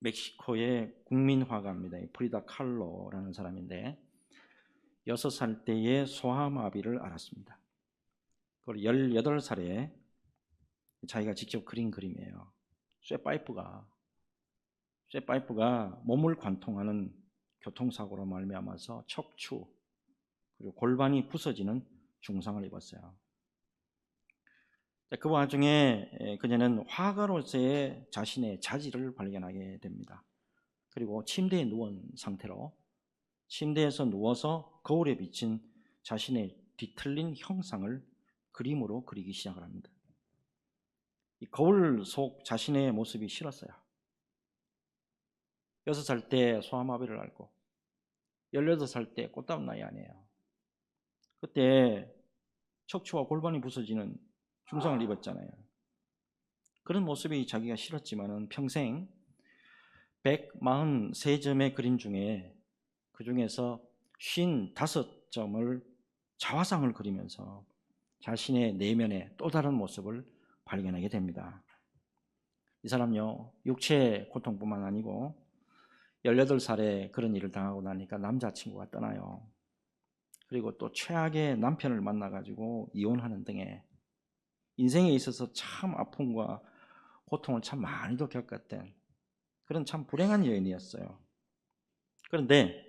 멕시코의 국민 화가입니다. 프리다 칼로라는 사람인데 6살 때에 소아마비를 앓았습니다. 그리고 18살에 자기가 직접 그린 그림이에요. 쇠파이프가 몸을 관통하는 교통사고로 말미암아서 척추 그리고 골반이 부서지는 중상을 입었어요. 그 와중에 그녀는 화가로서의 자신의 자질을 발견하게 됩니다. 그리고 침대에 누운 상태로 침대에서 누워서 거울에 비친 자신의 뒤틀린 형상을 그림으로 그리기 시작을 합니다. 이 거울 속 자신의 모습이 싫었어요. 6살 때 소아마비를 앓고 18살 때 꽃다운 나이 아니에요. 그때 척추와 골반이 부서지는 중상을 입었잖아요. 그런 모습이 자기가 싫었지만은 평생 143점의 그림 중에 그 중에서 55점을 자화상을 그리면서 자신의 내면의 또 다른 모습을 발견하게 됩니다. 이 사람요, 육체 고통뿐만 아니고 18살에 그런 일을 당하고 나니까 남자친구가 떠나요. 그리고 또 최악의 남편을 만나가지고 이혼하는 등의 인생에 있어서 참 아픔과 고통을 참 많이도 겪었던 그런 참 불행한 여인이었어요. 그런데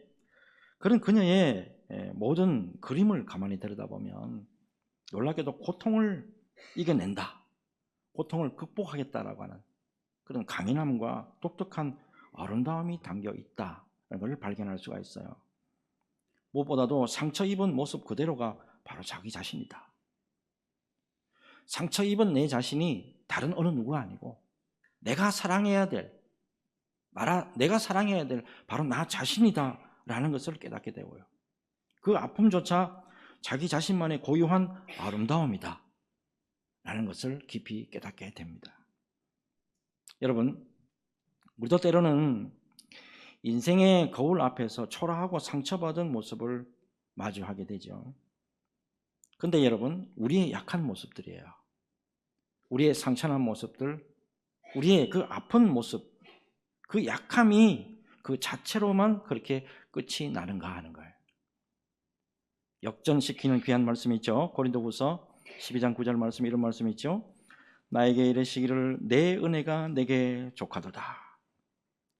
그런 그녀의 모든 그림을 가만히 들여다보면 놀랍게도 고통을 이겨낸다, 고통을 극복하겠다라고 하는 그런 강인함과 독특한 아름다움이 담겨 있다는 걸 발견할 수가 있어요. 무엇보다도 상처 입은 모습 그대로가 바로 자기 자신이다. 상처 입은 내 자신이 다른 어느 누구가 아니고 내가 사랑해야 될 바로 나 자신이다라는 것을 깨닫게 되고요. 그 아픔조차 자기 자신만의 고유한 아름다움이다 라는 것을 깊이 깨닫게 됩니다. 여러분, 우리도 때로는 인생의 거울 앞에서 초라하고 상처받은 모습을 마주하게 되죠. 근데 여러분, 우리의 약한 모습들이에요. 우리의 상처난 모습들, 우리의 그 아픈 모습, 그 약함이 그 자체로만 그렇게 끝이 나는가 하는 거예요. 역전시키는 귀한 말씀이 있죠. 고린도후서 12장 9절 말씀, 이런 말씀이 있죠. 나에게 이르시기를 내 은혜가 내게 족하도다.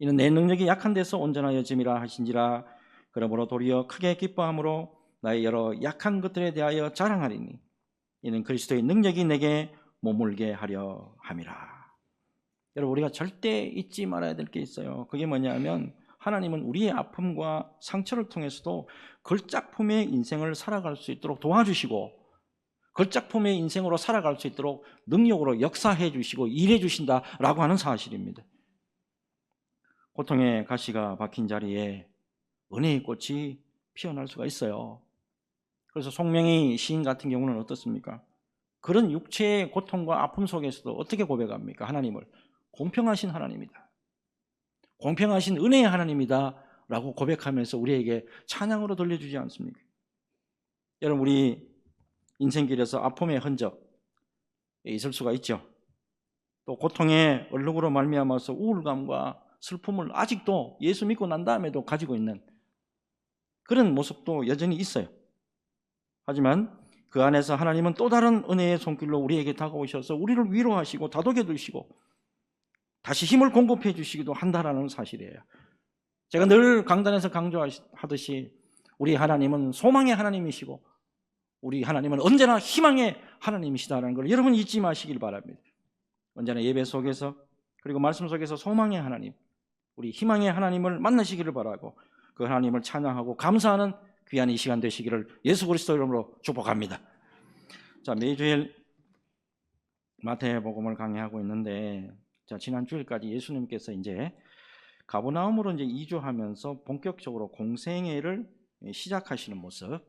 이는 내 능력이 약한 데서 온전하여 짐이라 하신지라. 그러므로 도리어 크게 기뻐함으로 나의 여러 약한 것들에 대하여 자랑하리니 이는 그리스도의 능력이 내게 머물게 하려 함이라. 여러분, 우리가 절대 잊지 말아야 될 게 있어요. 그게 뭐냐면 하나님은 우리의 아픔과 상처를 통해서도 걸작품의 인생을 살아갈 수 있도록 도와주시고 걸작품의 인생으로 살아갈 수 있도록 능력으로 역사해 주시고 일해 주신다라고 하는 사실입니다. 고통의 가시가 박힌 자리에 은혜의 꽃이 피어날 수가 있어요. 그래서 송명희 시인 같은 경우는 어떻습니까? 그런 육체의 고통과 아픔 속에서도 어떻게 고백합니까? 하나님을 공평하신 하나님이다, 공평하신 은혜의 하나님이다 라고 고백하면서 우리에게 찬양으로 들려주지 않습니까? 여러분, 우리 인생길에서 아픔의 흔적 있을 수가 있죠. 또 고통의 얼룩으로 말미암아서 우울감과 슬픔을 아직도 예수 믿고 난 다음에도 가지고 있는 그런 모습도 여전히 있어요. 하지만 그 안에서 하나님은 또 다른 은혜의 손길로 우리에게 다가오셔서 우리를 위로하시고 다독여 주시고 다시 힘을 공급해 주시기도 한다라는 사실이에요. 제가 늘 강단에서 강조하듯이 우리 하나님은 소망의 하나님이시고 우리 하나님은 언제나 희망의 하나님이시다라는 걸 여러분 잊지 마시길 바랍니다. 언제나 예배 속에서 그리고 말씀 속에서 소망의 하나님, 우리 희망의 하나님을 만나시기를 바라고 그 하나님을 찬양하고 감사하는 귀한 이 시간 되시기를 예수 그리스도 이름으로 축복합니다. 자, 매주일 마태복음을 강의하고 있는데, 자, 지난 주일까지 예수님께서 이제 가버나움으로 이제 이주하면서 본격적으로 공생애를 시작하시는 모습,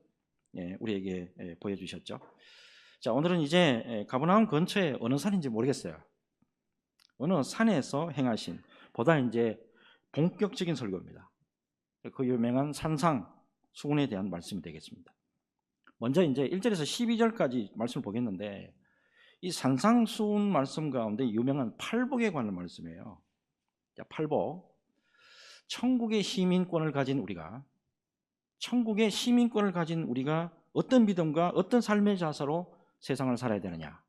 우리에게 보여주셨죠. 자, 오늘은 이제 가버나움 근처에 어느 산인지 모르겠어요. 어느 산에서 행하신 보다 이제 본격적인 설교입니다. 그 유명한 산상 수훈에 대한 말씀이 되겠습니다. 먼저 이제 1절에서 12절까지 말씀을 보겠는데, 이 산상수훈 말씀 가운데 유명한 팔복에 관한 말씀이에요. 자, 팔복. 천국의 시민권을 가진 우리가 어떤 믿음과 어떤 삶의 자세로 세상을 살아야 되느냐,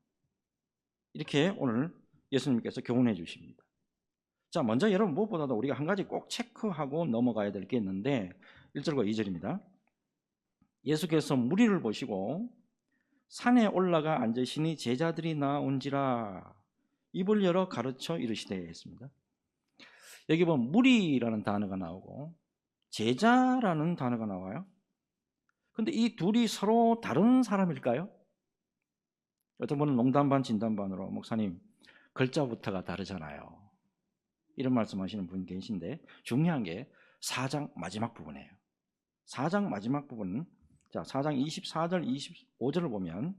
이렇게 오늘 예수님께서 교훈해 주십니다. 자, 먼저 여러분 무엇보다도 우리가 한 가지 꼭 체크하고 넘어가야 될 게 있는데 1절과 2절입니다. 예수께서 무리를 보시고 산에 올라가 앉으시니 제자들이 나온지라 입을 열어 가르쳐 이르시되 했습니다. 여기 보면 무리라는 단어가 나오고 제자라는 단어가 나와요. 근데 이 둘이 서로 다른 사람일까요? 어떤 분은 농담 반 진담 반으로 목사님 글자부터가 다르잖아요, 이런 말씀하시는 분 계신데 중요한 게 4장 마지막 부분이에요. 4장 마지막 부분, 자 4장 24절 25절을 보면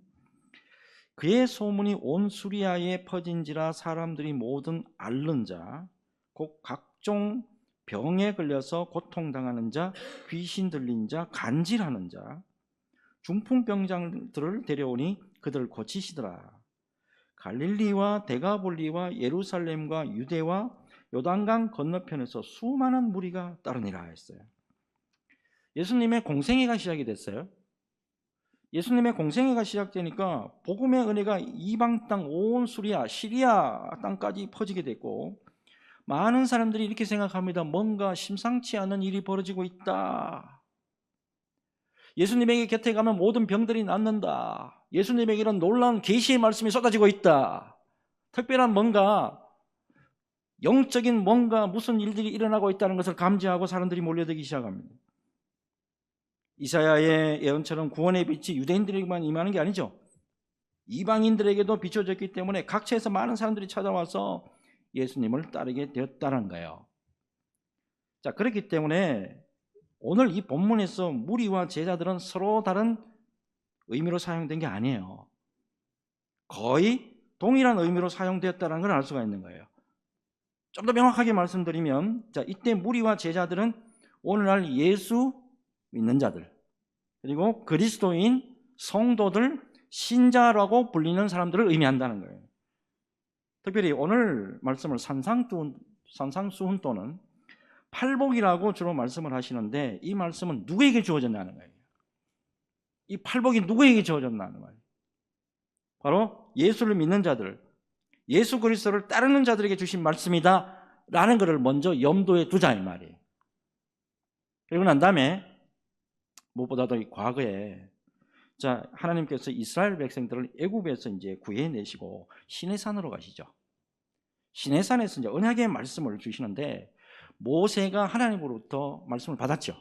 그의 소문이 온 수리아에 퍼진지라 사람들이 모든 앓는 자, 곧 각종 병에 걸려서 고통당하는 자, 귀신 들린 자, 간질하는 자, 중풍병자들을 데려오니 그들을 고치시더라. 갈릴리와 데가볼리와 예루살렘과 유대와 요단강 건너편에서 수많은 무리가 따르니라 했어요. 예수님의 공생애가 시작이 됐어요. 예수님의 공생애가 시작되니까 복음의 은혜가 이방 땅 온 수리아, 시리아 땅까지 퍼지게 됐고, 많은 사람들이 이렇게 생각합니다. 뭔가 심상치 않은 일이 벌어지고 있다. 예수님에게 곁에 가면 모든 병들이 낫는다. 예수님에게 이런 놀라운 계시의 말씀이 쏟아지고 있다. 특별한 뭔가 영적인 뭔가 무슨 일들이 일어나고 있다는 것을 감지하고 사람들이 몰려들기 시작합니다. 이사야의 예언처럼 구원의 빛이 유대인들에게만 임하는 게 아니죠. 이방인들에게도 비춰졌기 때문에 각처에서 많은 사람들이 찾아와서 예수님을 따르게 되었다는 거예요. 자, 그렇기 때문에 오늘 이 본문에서 무리와 제자들은 서로 다른 의미로 사용된 게 아니에요. 거의 동일한 의미로 사용되었다는 걸 알 수가 있는 거예요. 좀 더 명확하게 말씀드리면, 자, 이때 무리와 제자들은 오늘날 예수 믿는 자들, 그리고 그리스도인 성도들, 신자라고 불리는 사람들을 의미한다는 거예요. 특별히 오늘 말씀을 산상수훈 또는 팔복이라고 주로 말씀을 하시는데, 이 말씀은 누구에게 주어졌냐는 거예요. 이 팔복이 누구에게 주어졌냐는 거예요. 바로 예수를 믿는 자들, 예수 그리스도를 따르는 자들에게 주신 말씀이다 라는 것을 먼저 염두에 두자 이 말이에요. 그리고 난 다음에 무엇보다도 이 과거에, 자, 하나님께서 이스라엘 백성들을 애굽에서 이제 구해내시고 시내산으로 가시죠. 시내산에서 이제 언약의 말씀을 주시는데, 모세가 하나님으로부터 말씀을 받았죠.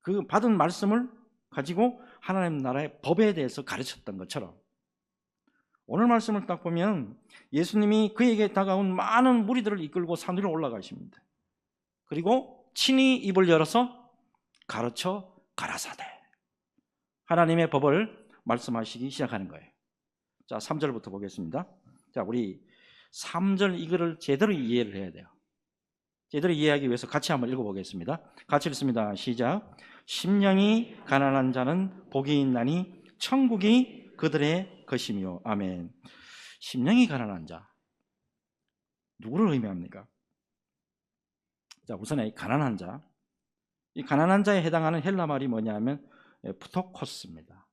그 받은 말씀을 가지고 하나님 나라의 법에 대해서 가르쳤던 것처럼, 오늘 말씀을 딱 보면 예수님이 그에게 다가온 많은 무리들을 이끌고 산 위로 올라가십니다. 그리고 친히 입을 열어서 가르쳐 가라사대 하나님의 법을 말씀하시기 시작하는 거예요. 자, 3절부터 보겠습니다. 자, 우리 3절 이거를 제대로 이해를 해야 돼요. 제대로 이해하기 위해서 같이 한번 읽어보겠습니다. 같이 읽습니다. 시작. 심령이 가난한 자는 복이 있나니 천국이 그들의 것이며. 아멘. 심령이 가난한 자, 누구를 의미합니까? 자, 우선 이 가난한 자, 이 가난한 자에 해당하는 헬라 말이 뭐냐면 푸토코스입니다.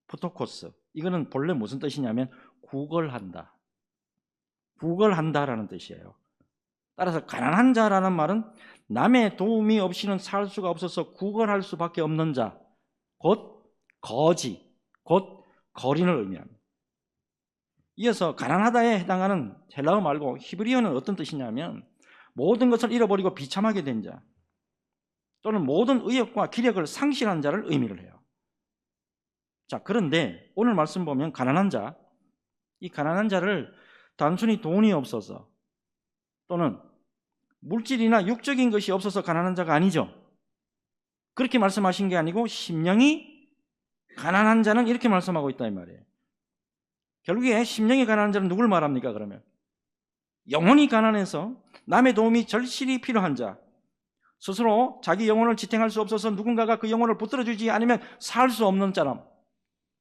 푸토코스, 이거는 본래 무슨 뜻이냐면 구걸한다, 구걸한다라는 뜻이에요. 따라서 가난한 자라는 말은 남의 도움이 없이는 살 수가 없어서 구걸할 수밖에 없는 자, 곧 거지, 곧 거린을 의미합니다. 이어서 가난하다에 해당하는 헬라어 말고 히브리어는 어떤 뜻이냐면 모든 것을 잃어버리고 비참하게 된 자, 또는 모든 의욕과 기력을 상실한 자를 의미를 해요. 자, 그런데 오늘 말씀 보면 가난한 자, 이 가난한 자를 단순히 돈이 없어서 또는 물질이나 육적인 것이 없어서 가난한 자가 아니죠. 그렇게 말씀하신 게 아니고 심령이 가난한 자는 이렇게 말씀하고 있다 이 말이에요. 결국에 심령이 가난한 자는 누굴 말합니까? 그러면 영혼이 가난해서 남의 도움이 절실히 필요한 자, 스스로 자기 영혼을 지탱할 수 없어서 누군가가 그 영혼을 붙들어주지 않으면 살 수 없는 사람,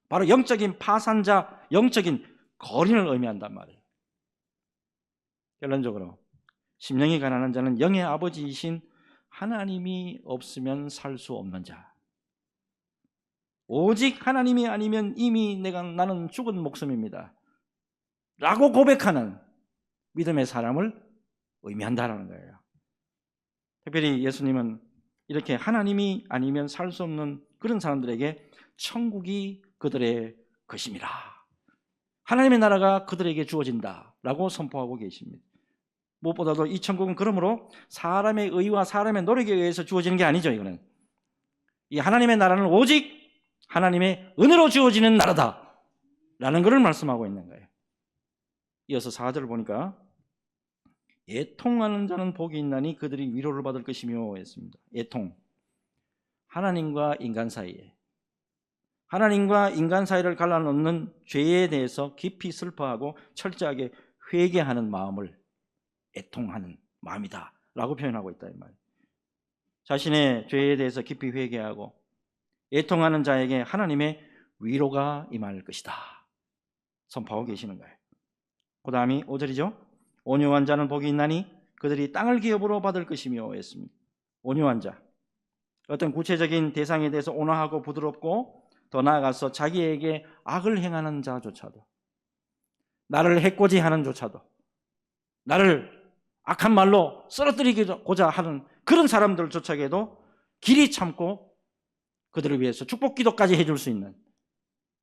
바로 영적인 파산자, 영적인 거린을 의미한단 말이에요. 결론적으로 심령이 가난한 자는 영의 아버지이신 하나님이 없으면 살 수 없는 자. 오직 하나님이 아니면 이미 나는 죽은 목숨입니다 라고 고백하는 믿음의 사람을 의미한다라는 거예요. 특별히 예수님은 이렇게 하나님이 아니면 살 수 없는 그런 사람들에게 천국이 그들의 것임이라, 하나님의 나라가 그들에게 주어진다라고 선포하고 계십니다. 무엇보다도 이 천국은 그러므로 사람의 의와 사람의 노력에 의해서 주어지는 게 아니죠. 이거는 이 하나님의 나라는 오직 하나님의 은혜로 주어지는 나라다라는 것을 말씀하고 있는 거예요. 이어서 4절을 보니까 애통하는 자는 복이 있나니 그들이 위로를 받을 것이며 했습니다. 애통, 하나님과 인간 사이에, 하나님과 인간 사이를 갈라놓는 죄에 대해서 깊이 슬퍼하고 철저하게 회개하는 마음을 애통하는 마음이다 라고 표현하고 있다 이 말이에요. 자신의 죄에 대해서 깊이 회개하고 애통하는 자에게 하나님의 위로가 임할 것이다 선포하고 계시는 거예요. 그 다음이 5절이죠. 온유한 자는 복이 있나니 그들이 땅을 기업으로 받을 것이며 했습니다. 온유한 자, 어떤 구체적인 대상에 대해서 온화하고 부드럽고 더 나아가서 자기에게 악을 행하는 자조차도, 나를 해코지하는 조차도, 나를 악한 말로 쓰러뜨리고자 하는 그런 사람들조차에도 길이 참고 그들을 위해서 축복 기도까지 해줄 수 있는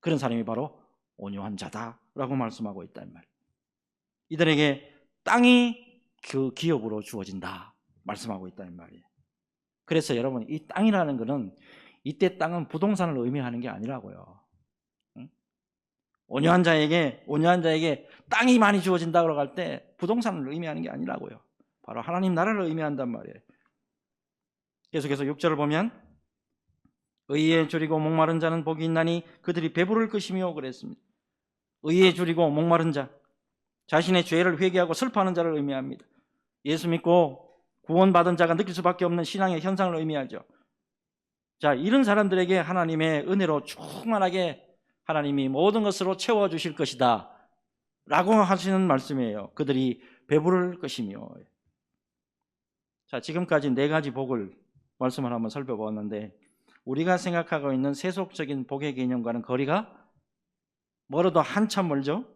그런 사람이 바로 온유한 자다라고 말씀하고 있단 말이에요. 이들에게 땅이 그 기업으로 주어진다 말씀하고 있다는 말이에요. 그래서 여러분, 이 땅이라는 것은 이때 땅은 부동산을 의미하는 게 아니라고요. 온유한 자에게 땅이 많이 주어진다고 할 때 부동산을 의미하는 게 아니라고요. 바로 하나님 나라를 의미한단 말이에요. 계속해서 6절을 보면 의에 줄이고 목마른 자는 복이 있나니 그들이 배부를 것이며 그랬습니다. 의에 줄이고 목마른 자, 자신의 죄를 회개하고 슬퍼하는 자를 의미합니다. 예수 믿고 구원받은 자가 느낄 수밖에 없는 신앙의 현상을 의미하죠. 자, 이런 사람들에게 하나님의 은혜로 충만하게 하나님이 모든 것으로 채워주실 것이다 라고 하시는 말씀이에요. 그들이 배부를 것이며. 자, 지금까지 4가지 복을 말씀을 한번 살펴보았는데 우리가 생각하고 있는 세속적인 복의 개념과는 거리가 멀어도 한참 멀죠.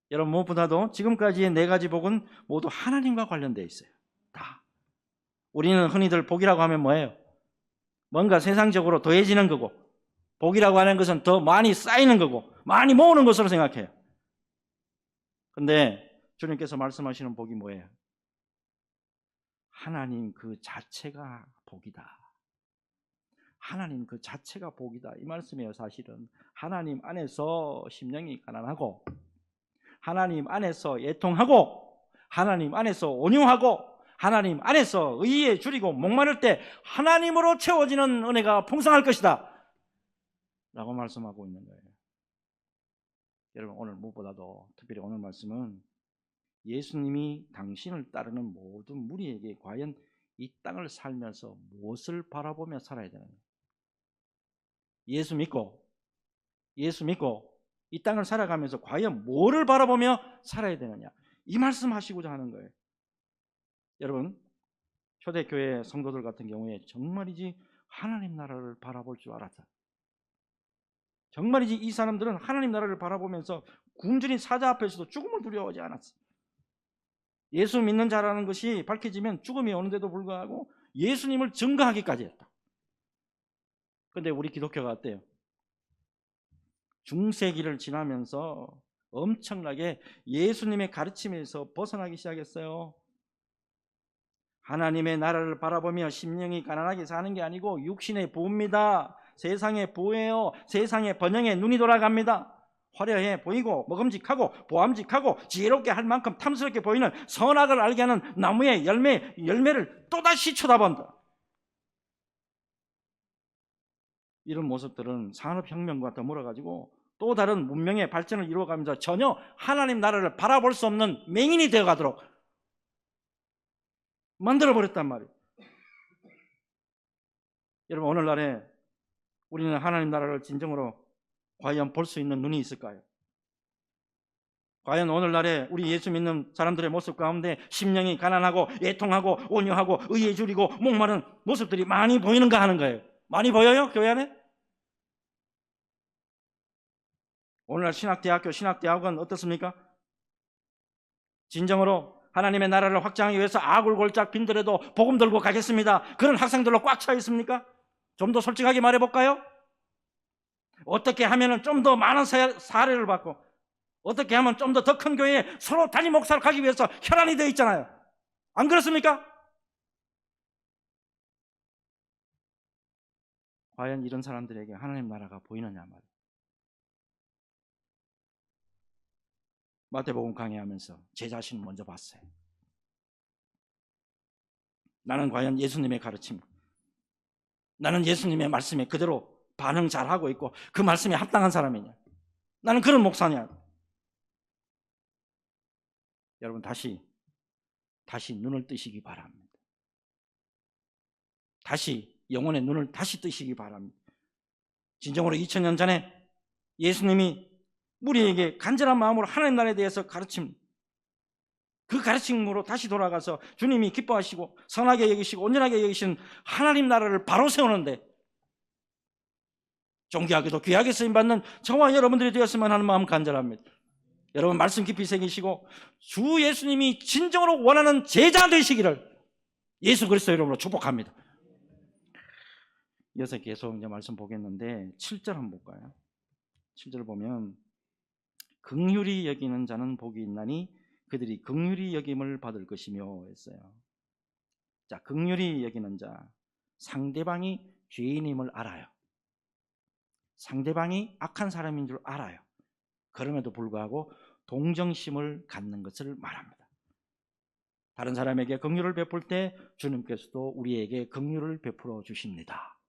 여러분, 무엇보다도 지금까지의 4가지 복은 모두 하나님과 관련되어 있어요. 다. 우리는 흔히들 복이라고 하면 뭐예요? 뭔가 세상적으로 더해지는 거고, 복이라고 하는 것은 더 많이 쌓이는 거고 많이 모으는 것으로 생각해요. 그런데 주님께서 말씀하시는 복이 뭐예요? 하나님 그 자체가 복이다. 하나님 그 자체가 복이다 이 말씀이에요. 사실은 하나님 안에서 심령이 가난하고, 하나님 안에서 애통하고, 하나님 안에서 온유하고, 하나님 안에서 의에 줄이고 목마를 때 하나님으로 채워지는 은혜가 풍성할 것이다 라고 말씀하고 있는 거예요. 여러분, 오늘 무엇보다도 특별히 오늘 말씀은 예수님이 당신을 따르는 모든 무리에게 과연 이 땅을 살면서 무엇을 바라보며 살아야 되느냐, 예수 믿고 이 땅을 살아가면서 과연 뭐를 바라보며 살아야 되느냐, 이 말씀하시고자 하는 거예요. 여러분, 초대교회 성도들 같은 경우에 정말이지 하나님 나라를 바라볼 줄 알았다. 정말이지 이 사람들은 하나님 나라를 바라보면서 굶주린 사자 앞에서도 죽음을 두려워하지 않았어. 예수 믿는 자라는 것이 밝혀지면 죽음이 오는데도 불구하고 예수님을 증거하기까지 했다. 그런데 우리 기독교가 어때요? 중세기를 지나면서 엄청나게 예수님의 가르침에서 벗어나기 시작했어요. 하나님의 나라를 바라보며 심령이 가난하게 사는 게 아니고 육신의 부입니다. 세상의 부예요. 세상의 번영에 눈이 돌아갑니다. 화려해 보이고 먹음직하고 보암직하고 지혜롭게 할 만큼 탐스럽게 보이는 선악을 알게 하는 나무의 열매를 또다시 쳐다본다. 이런 모습들은 산업혁명과 더불어가지고 또 다른 문명의 발전을 이루어가면서 전혀 하나님 나라를 바라볼 수 없는 맹인이 되어가도록 만들어버렸단 말이에요. 여러분, 오늘날에 우리는 하나님 나라를 진정으로 과연 볼 수 있는 눈이 있을까요? 과연 오늘날에 우리 예수 믿는 사람들의 모습 가운데 심령이 가난하고 애통하고 온유하고 의에 줄이고 목마른 모습들이 많이 보이는가 하는 거예요. 많이 보여요? 교회 안에? 오늘날 신학대학교, 신학대학은 어떻습니까? 진정으로 하나님의 나라를 확장하기 위해서 아굴골짝 빈들에도 복음 들고 가겠습니다, 그런 학생들로 꽉 차 있습니까? 좀 더 솔직하게 말해볼까요? 어떻게 하면 좀 더 많은 사례를 받고, 어떻게 하면 좀 더 큰 교회에 서로 단임 목사를 가기 위해서 혈안이 되어 있잖아요. 안 그렇습니까? 과연 이런 사람들에게 하나님 나라가 보이느냐 말이에요. 마태복음 강의하면서 제 자신을 먼저 봤어요. 나는 과연 예수님의 가르침, 나는 예수님의 말씀에 그대로 반응 잘하고 있고 그 말씀에 합당한 사람이냐, 나는 그런 목사냐. 여러분 다시 눈을 뜨시기 바랍니다. 다시 영혼의 눈을 다시 뜨시기 바랍니다. 진정으로 2000년 전에 예수님이 우리에게 간절한 마음으로 하나님 나라에 대해서 가르침, 그 가르침으로 다시 돌아가서 주님이 기뻐하시고 선하게 여기시고 온전하게 여기시는 하나님 나라를 바로 세우는데 존귀하게도 귀하게 쓰임받는 저와 여러분들이 되었으면 하는 마음 간절합니다. 여러분 말씀 깊이 새기시고 주 예수님이 진정으로 원하는 제자 되시기를 예수 그리스도 이름으로 축복합니다. 이어서 계속 이제 말씀 보겠는데 7절 한번 볼까요? 7절 보면 긍휼히 여기는 자는 복이 있나니 그들이 긍휼히 여김을 받을 것이며 했어요. 자, 긍휼히 여기는 자, 상대방이 죄인임을 알아요. 상대방이 악한 사람인 줄 알아요. 그럼에도 불구하고 동정심을 갖는 것을 말합니다. 다른 사람에게 긍휼을 베풀 때 주님께서도 우리에게 긍휼을 베풀어 주십니다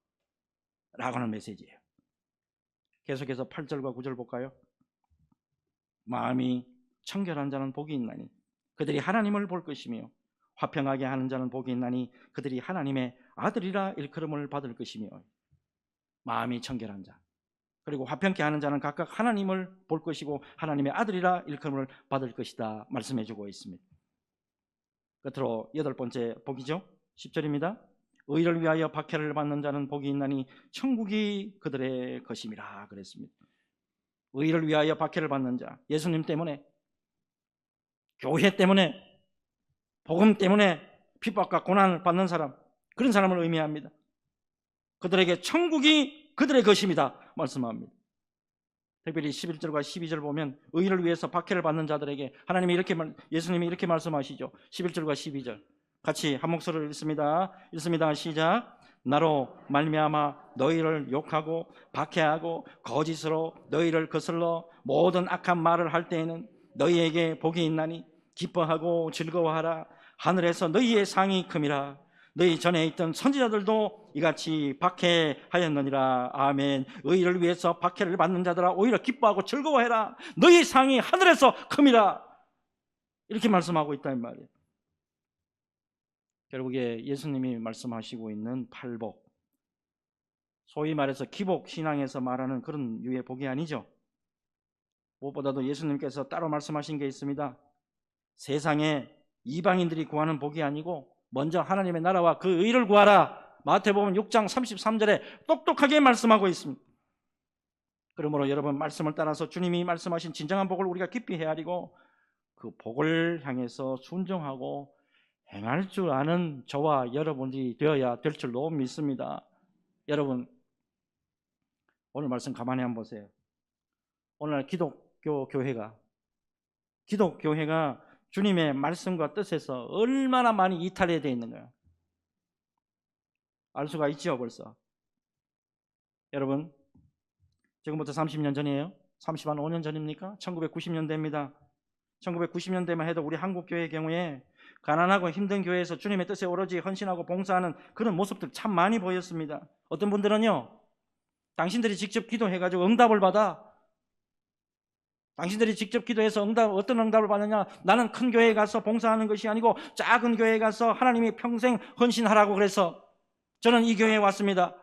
라고 하는 메시지예요. 계속해서 8절과 9절 볼까요? 마음이 청결한 자는 복이 있나니 그들이 하나님을 볼 것이며 화평하게 하는 자는 복이 있나니 그들이 하나님의 아들이라 일컬음을 받을 것이며. 마음이 청결한 자 그리고 화평케 하는 자는 각각 하나님을 볼 것이고 하나님의 아들이라 일컬음을 받을 것이다 말씀해 주고 있습니다. 끝으로 8번째 복이죠. 10절입니다. 의를 위하여 박해를 받는 자는 복이 있나니 천국이 그들의 것임이라 그랬습니다. 의를 위하여 박해를 받는 자, 예수님 때문에, 교회 때문에, 복음 때문에 핍박과 고난을 받는 사람, 그런 사람을 의미합니다. 그들에게 천국이 그들의 것입니다 말씀합니다. 특별히 11절과 12절 보면 의를 위해서 박해를 받는 자들에게 하나님이 예수님이 이렇게 말씀하시죠. 11절과 12절 같이 한 목소리로 읽습니다. 시작. 나로 말미암아 너희를 욕하고 박해하고 거짓으로 너희를 거슬러 모든 악한 말을 할 때에는 너희에게 복이 있나니 기뻐하고 즐거워하라. 하늘에서 너희의 상이 큼이라. 너희 전에 있던 선지자들도 이같이 박해하였느니라. 아멘. 의를 위해서 박해를 받는 자들아 오히려 기뻐하고 즐거워해라. 너희 상이 하늘에서 큼이라. 이렇게 말씀하고 있다 이 말이에요. 결국에 예수님이 말씀하시고 있는 팔복, 소위 말해서 기복 신앙에서 말하는 그런 유의 복이 아니죠. 무엇보다도 예수님께서 따로 말씀하신 게 있습니다. 세상에 이방인들이 구하는 복이 아니고 먼저 하나님의 나라와 그 의를 구하라. 마태복음 6장 33절에 똑똑하게 말씀하고 있습니다. 그러므로 여러분 말씀을 따라서 주님이 말씀하신 진정한 복을 우리가 깊이 헤아리고 그 복을 향해서 순종하고 행할 줄 아는 저와 여러분이 되어야 될 줄로 믿습니다. 여러분 오늘 말씀 가만히 한번 보세요. 오늘 기독교 교회가 주님의 말씀과 뜻에서 얼마나 많이 이탈되어 있는가요? 알 수가 있죠 벌써. 여러분 지금부터 30년 전이에요? 35년 전입니까? 1990년대입니다. 1990년대만 해도 우리 한국교회의 경우에 가난하고 힘든 교회에서 주님의 뜻에 오로지 헌신하고 봉사하는 그런 모습들 참 많이 보였습니다. 어떤 분들은요, 당신들이 직접 기도해가지고 응답을 받아. 당신들이 직접 기도해서 어떤 응답을 받느냐? 나는 큰 교회에 가서 봉사하는 것이 아니고 작은 교회에 가서 하나님이 평생 헌신하라고 그래서 저는 이 교회에 왔습니다.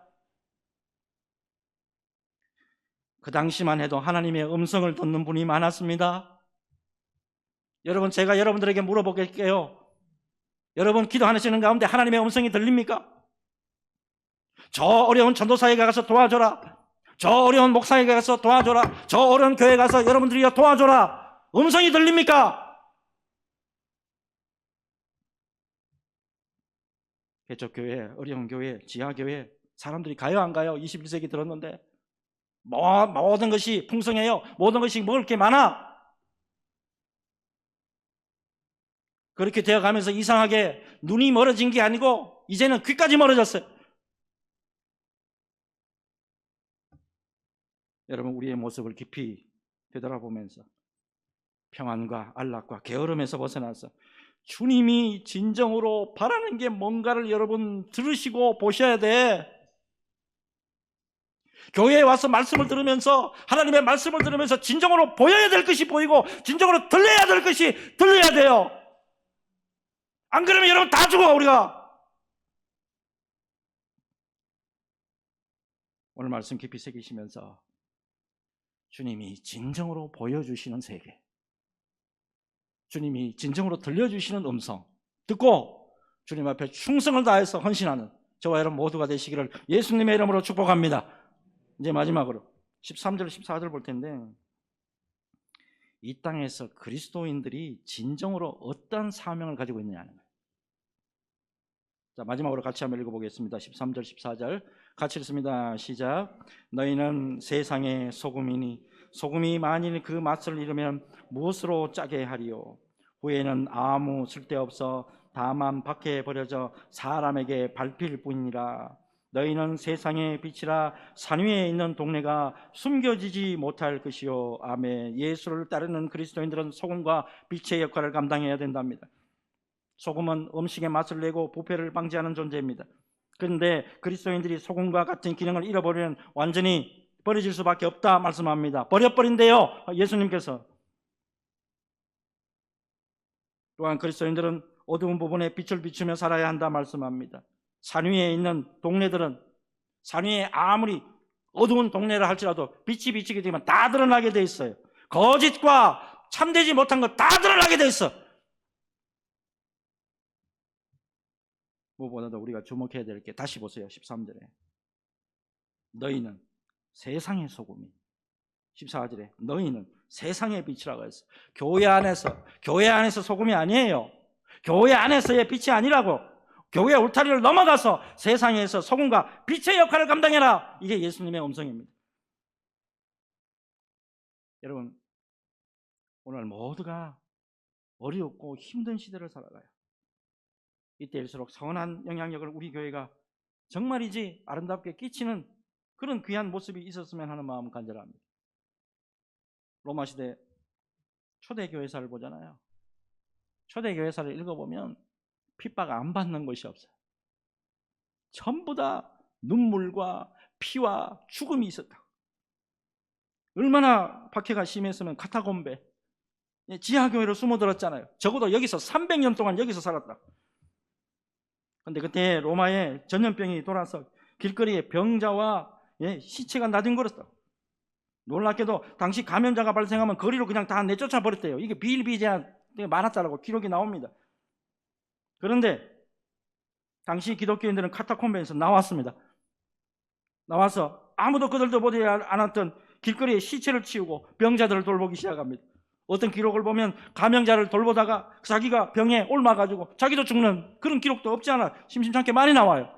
그 당시만 해도 하나님의 음성을 듣는 분이 많았습니다. 여러분, 제가 여러분들에게 물어볼게요. 여러분 기도하시는 가운데 하나님의 음성이 들립니까? 저 어려운 전도사에게 가서 도와줘라. 저 어려운 목사에게 가서 도와줘라. 저 어려운 교회 가서 여러분들이 도와줘라. 음성이 들립니까? 개척교회, 어려운 교회, 지하교회 사람들이 가요 안 가요? 21세기 들었는데 모든 것이 풍성해요. 모든 것이 먹을 게 많아. 그렇게 되어가면서 이상하게 눈이 멀어진 게 아니고 이제는 귀까지 멀어졌어요. 여러분, 우리의 모습을 깊이 되돌아보면서 평안과 안락과 게으름에서 벗어나서 주님이 진정으로 바라는 게 뭔가를 여러분 들으시고 보셔야 돼. 교회에 와서 말씀을 들으면서, 하나님의 말씀을 들으면서 진정으로 보여야 될 것이 보이고 진정으로 들려야 될 것이 들려야 돼요. 안 그러면 여러분 다 죽어. 우리가 오늘 말씀 깊이 새기시면서 주님이 진정으로 보여주시는 세계, 주님이 진정으로 들려주시는 음성 듣고 주님 앞에 충성을 다해서 헌신하는 저와 여러분 모두가 되시기를 예수님의 이름으로 축복합니다. 이제 마지막으로 13절 14절 볼 텐데, 이 땅에서 그리스도인들이 진정으로 어떤 사명을 가지고 있느냐는 거예요. 자, 마지막으로 같이 한번 읽어보겠습니다. 13절 14절 같이 읽습니다. 시작. 너희는 세상의 소금이니 소금이 만일 그 맛을 잃으면 무엇으로 짜게 하리요? 후에는 아무 쓸데없어 다만 밖에 버려져 사람에게 밟힐 뿐이라. 너희는 세상의 빛이라. 산 위에 있는 동네가 숨겨지지 못할 것이요. 아멘. 예수를 따르는 그리스도인들은 소금과 빛의 역할을 감당해야 된답니다. 소금은 음식의 맛을 내고 부패를 방지하는 존재입니다. 그런데 그리스도인들이 소금과 같은 기능을 잃어버리면 완전히 버려질 수밖에 없다 말씀합니다. 버려버린대요, 예수님께서. 또한 그리스도인들은 어두운 부분에 빛을 비추며 살아야 한다 말씀합니다. 산 위에 있는 동네들은, 산 위에 아무리 어두운 동네라 할지라도 빛이 비치게 되면 다 드러나게 돼 있어요. 거짓과 참되지 못한 것 다 드러나게 돼 있어. 무엇보다도 우리가 주목해야 될 게, 다시 보세요. 13절에 너희는 세상의 소금이, 14절에 너희는 세상의 빛이라고 했어. 교회 안에서 소금이 아니에요. 교회 안에서의 빛이 아니라고. 교회 울타리를 넘어가서 세상에서 소금과 빛의 역할을 감당해라. 이게 예수님의 음성입니다. 여러분, 오늘 모두가 어렵고 힘든 시대를 살아가요. 이때일수록 선한 영향력을 우리 교회가 정말이지 아름답게 끼치는 그런 귀한 모습이 있었으면 하는 마음은 간절합니다. 로마 시대 초대교회사를 보잖아요. 초대교회사를 읽어보면 핍박 안 받는 것이 없어요. 전부 다 눈물과 피와 죽음이 있었다. 얼마나 박해가 심했으면 카타콤베, 지하교회로 숨어들었잖아요. 적어도 여기서 300년 동안 여기서 살았다. 그런데 그때 로마에 전염병이 돌아서 길거리에 병자와 시체가 나뒹굴었다. 놀랍게도 당시 감염자가 발생하면 거리로 그냥 다 내쫓아 버렸대요. 이게 비일비재한 많았다라고 기록이 나옵니다. 그런데 당시 기독교인들은 카타콤베에서 나왔습니다. 나와서 아무도 그들도 보지 않았던 길거리에 시체를 치우고 병자들을 돌보기 시작합니다. 어떤 기록을 보면 감염자를 돌보다가 자기가 병에 옮아가지고 자기도 죽는 그런 기록도 없지 않아 심심찮게 많이 나와요.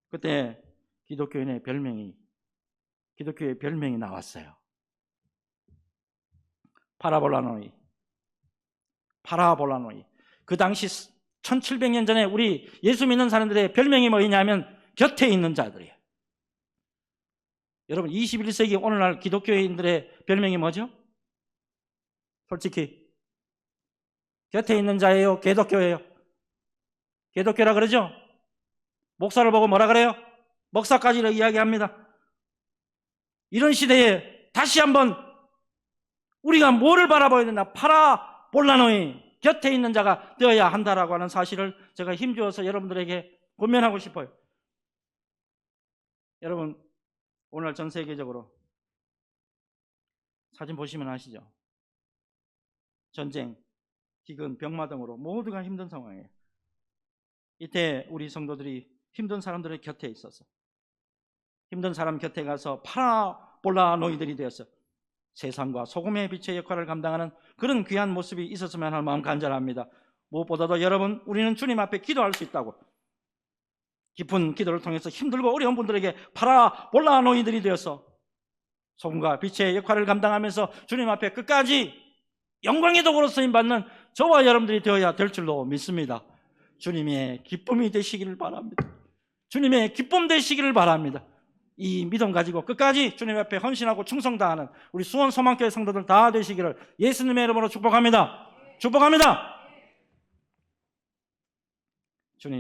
그때 기독교의 별명이 나왔어요. 파라볼라노이. 그 당시 1700년 전에 우리 예수 믿는 사람들의 별명이 뭐냐면 곁에 있는 자들이에요. 여러분, 21세기 오늘날 기독교인들의 별명이 뭐죠? 솔직히 곁에 있는 자예요? 개독교예요? 개독교라 그러죠? 목사를 보고 뭐라 그래요? 목사까지를 이야기합니다. 이런 시대에 다시 한번 우리가 뭐를 바라봐야 되나? 파라볼라노이, 곁에 있는 자가 되어야 한다라고 하는 사실을 제가 힘주어서 여러분들에게 권면하고 싶어요. 여러분, 오늘 전 세계적으로 사진 보시면 아시죠? 전쟁, 기근, 병마 등으로 모두가 힘든 상황이에요. 이때 우리 성도들이 힘든 사람들의 곁에 있어서, 힘든 사람 곁에 가서 파라볼라 노이들이 되어서 세상과 소금의 빛의 역할을 감당하는 그런 귀한 모습이 있었으면 하는 마음 간절합니다. 무엇보다도 여러분, 우리는 주님 앞에 기도할 수 있다고, 깊은 기도를 통해서 힘들고 어려운 분들에게 파라볼라 노이들이 되어서 소금과 빛의 역할을 감당하면서 주님 앞에 끝까지 영광의 도구로 쓰임받는 저와 여러분들이 되어야 될 줄로 믿습니다. 주님의 기쁨이 되시기를 바랍니다. 주님의 기쁨 되시기를 바랍니다. 이 믿음 가지고 끝까지 주님 앞에 헌신하고 충성다하는 우리 수원 소망교회 성도들 다 되시기를 예수님의 이름으로 축복합니다. 축복합니다.